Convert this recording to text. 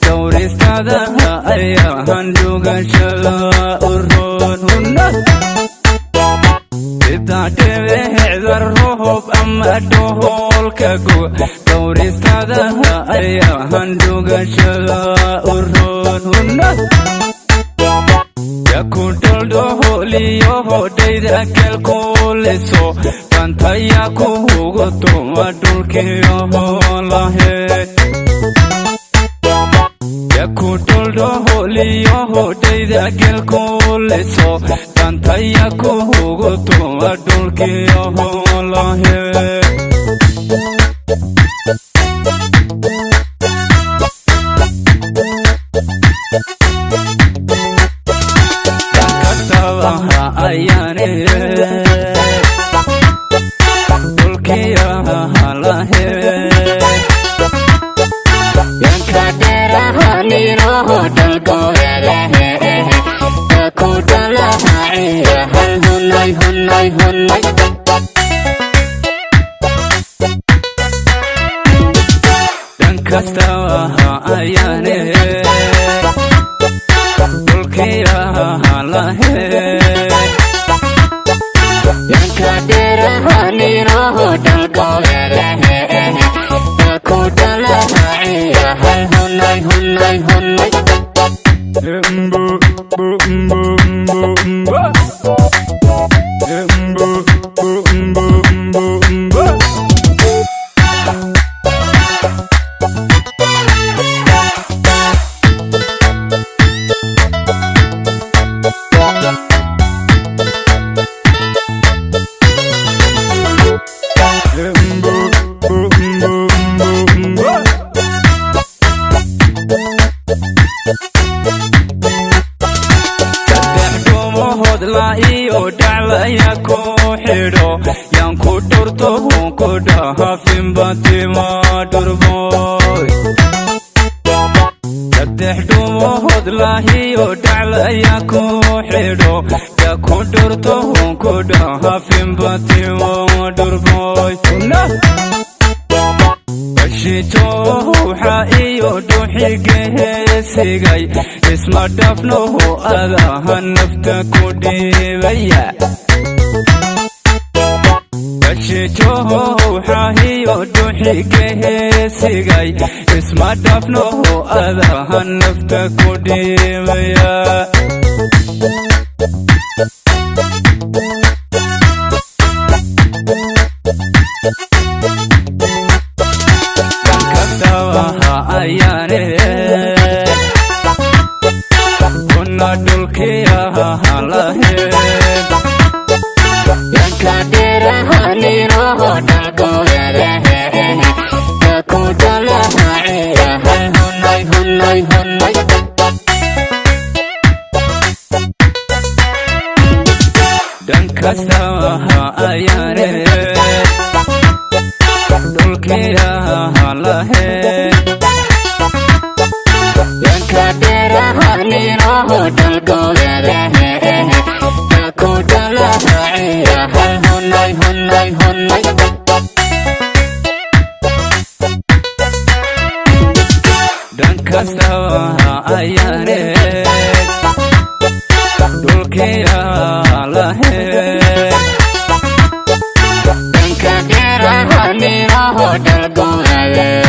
دورستها أيها هندوغا شلا أرون هنا تعتبه ذرهوب أما دهول كقو دورستها أيها هندوغا شلا أرون هنا يكون تلدهولي يهو ديدك الكل سو فانتايا كوغتو ودولكي يهو الله Kutoldoholi yoho deida gel koleso tantaya kogoto adulki yoho lahe Katawa ayane dulki yoho lahe Dal goyale kudala hal hunay hunay hunay Dan kastawa ayane dulkiya halahe Yan kadera haniro dal goyale kudala hal hunay hunay hunay La iyo dala ya ko hiro yang ku turto ku da hafim batima durboy Sadehdu mohod la iyo dala ya ko hiro ya ku turto ku da hafim batima durboy Shito ha iyo duhige sigay isma dafno ada hanafta kudibaya Shito ha iyo duhige sigay isma dafno ada hanafta kudibaya ayane kunna dulkiya halahe yakadera haniro dal goyale yakudala haiya hal hunay hunay hunay dan kastawa ayane dulkiya halahe Kadera haniro dal goyale yakudala haiya hal hunay hunay hunay Dan kastawa ayane dulkiya lahe Dan kadera haniro dal goyale